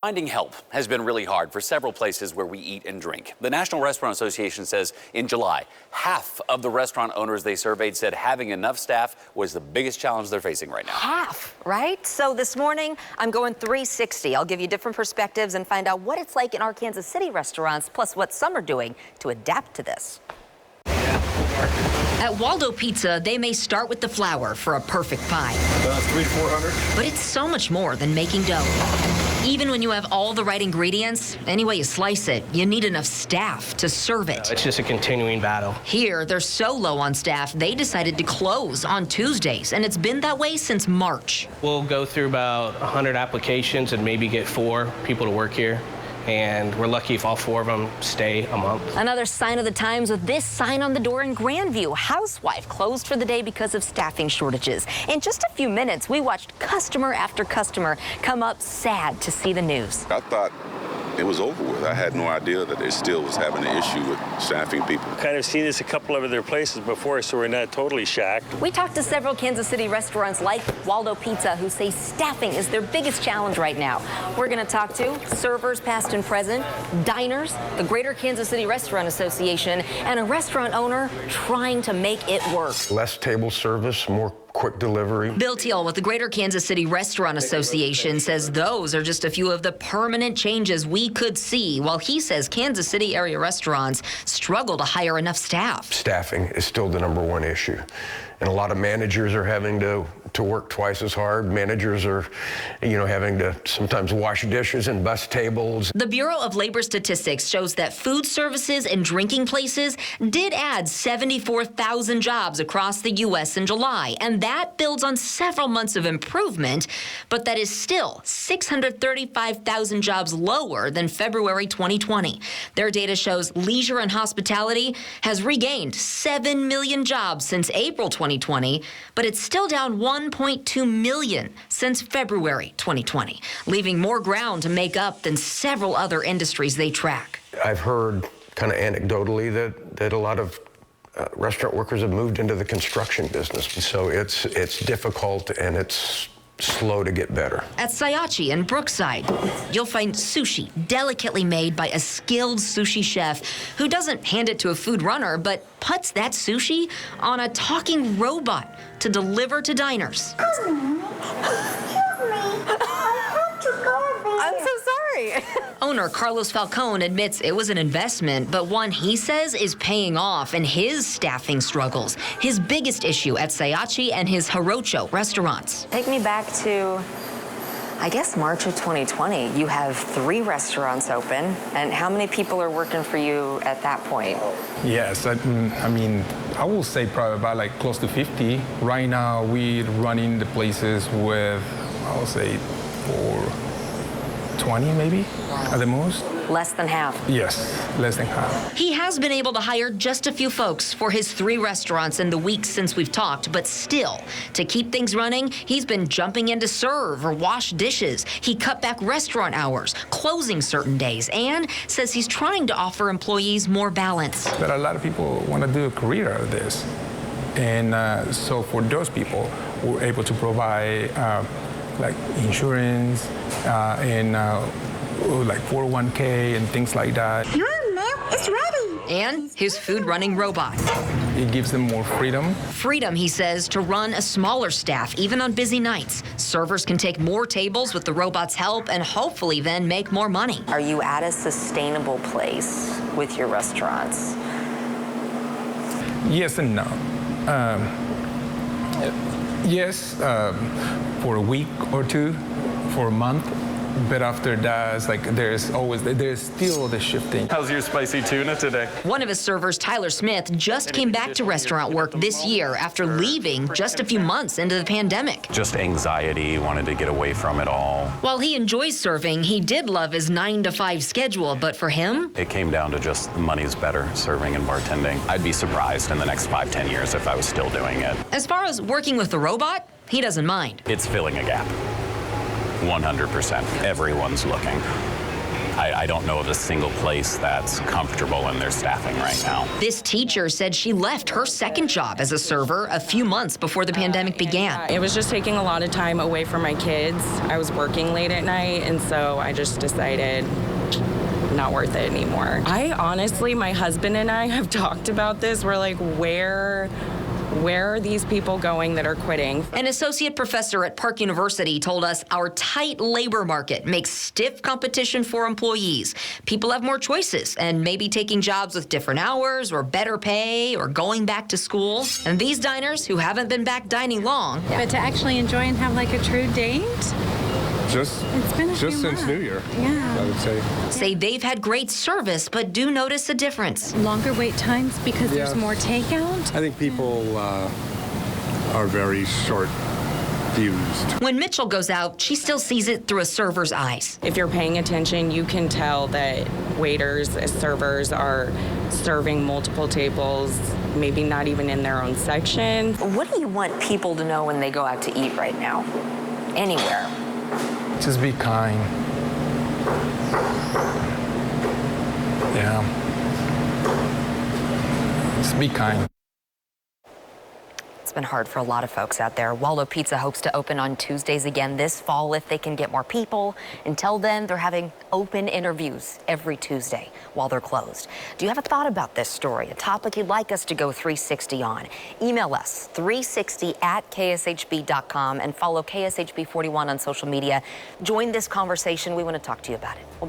Finding help has been really hard for several places where we eat and drink. The National Restaurant Association says in July, half of the restaurant owners they surveyed said having enough staff was the biggest challenge they're facing right now. Half, right? So this morning, I'm going 360. I'll give you different perspectives and find out what it's like in our Kansas City restaurants, plus what some are doing to adapt to this. At Waldo Pizza, they may start with the flour for a perfect pie. About 300 to 400. But it's so much more than making dough. Even when you have all the right ingredients, any way you slice it, you need enough staff to serve it. It's just a continuing battle. Here, they're so low on staff, they decided to close on Tuesdays, and it's been that way since March. We'll go through about 100 applications and maybe get 4 people to work here. And we're lucky if all 4 of them stay a month. Another sign of the times with this sign on the door in Grandview. Housewife closed for the day because of staffing shortages. In just a few minutes, we watched customer after customer come up sad to see the news. I thought it was over with. I had no idea that they still was having an issue with staffing people. Kind of seen this a couple of other places before, so we're not totally shocked. We talked to several Kansas City restaurants like Waldo Pizza who say staffing is their biggest challenge right now. We're going to talk to servers past and present, diners, the Greater Kansas City Restaurant Association, and a restaurant owner trying to make it work. Less table service, more quick delivery. Bill Teal with the Greater Kansas City Restaurant Association says those are just a few of the permanent changes we could see, while he says Kansas City area restaurants struggle to hire enough staff. Staffing is still the #1 issue. And a lot of managers are having to work twice as hard. Managers are, having to sometimes wash dishes and bus tables. The Bureau of Labor Statistics shows that food services and drinking places did add 74,000 jobs across the U.S. in July, and that builds on several months of improvement, but that is still 635,000 jobs lower than February 2020. Their data shows leisure and hospitality has regained 7 million jobs since April 2020, but it's still down 1.2 million since February 2020, leaving more ground to make up than several other industries they track. I've heard kind of anecdotally that a lot of restaurant workers have moved into the construction business. So it's difficult and it's slow to get better. At Sayachi in Brookside, you'll find sushi delicately made by a skilled sushi chef who doesn't hand it to a food runner, but puts that sushi on a talking robot to deliver to diners. I'm so sorry. Owner Carlos Falcone admits it was an investment, but one he says is paying off in his staffing struggles. His biggest issue at Sayachi and his Jarocho restaurants. Take me back to, I guess, March of 2020. You have 3 restaurants open, and how many people are working for you at that point? Yes, I mean, I will say probably about close to 50. Right now, we're running the places with, I will say, 20 maybe at the most. Less than half. Yes, less than half. He has been able to hire just a few folks for his 3 restaurants in the weeks since we've talked, but still, to keep things running, he's been jumping in to serve or wash dishes. He cut back restaurant hours, closing certain days, and says he's trying to offer employees more balance. But a lot of people want to do a career out of this. And so for those people, we're able to provide insurance and 401k and things like that. Your milk is ready. And his food running robot. It gives them more freedom. Freedom, he says, to run a smaller staff, even on busy nights. Servers can take more tables with the robot's help and hopefully then make more money. Are you at a sustainable place with your restaurants? Yes and no. Yes, for a week or 2, for a month. But after that, it's there's still the shifting. How's your spicy tuna today? One of his servers, Tyler Smith, just came back to restaurant work this year after leaving just a few months into the pandemic. Just anxiety, wanted to get away from it all. While he enjoys serving, he did love his 9 to 5 schedule, but for him, It came down to just money's better, serving and bartending. I'd be surprised in the next 5-10 years if I was still doing it. as far as working with the robot, he doesn't mind. It's filling a gap. 100%. Everyone's looking. I don't know of a single place that's comfortable in their staffing right now. This teacher said she left her second job as a server a few months before the pandemic began. It was just taking a lot of time away from my kids. I was working late at night, and so I just decided not worth it anymore. I honestly, my husband and I have talked about this. We're like, where are these people going that are quitting? An associate professor at Park University told us our tight labor market makes stiff competition for employees. People have more choices and maybe taking jobs with different hours or better pay or going back to school. And these diners who haven't been back dining long. But to actually enjoy and have like a true date, Just since New Year, yeah, I would say they've had great service, but do notice a difference. Longer wait times because there's more takeout. I think people are very short-fused. When Mitchell goes out, she still sees it through a server's eyes. If you're paying attention, you can tell that waiters, servers are serving multiple tables, maybe not even in their own section. What do you want people to know when they go out to eat right now? Anywhere. Just be kind. Yeah. Just be kind. It's been hard for a lot of folks out there. Waldo Pizza hopes to open on Tuesdays again this fall if they can get more people. Until then, they're having open interviews every Tuesday while they're closed. Do you have a thought about this story, a topic you'd like us to go 360 on? Email us 360@kshb.com and follow KSHB41 on social media. Join this conversation. We want to talk to you about it. We'll be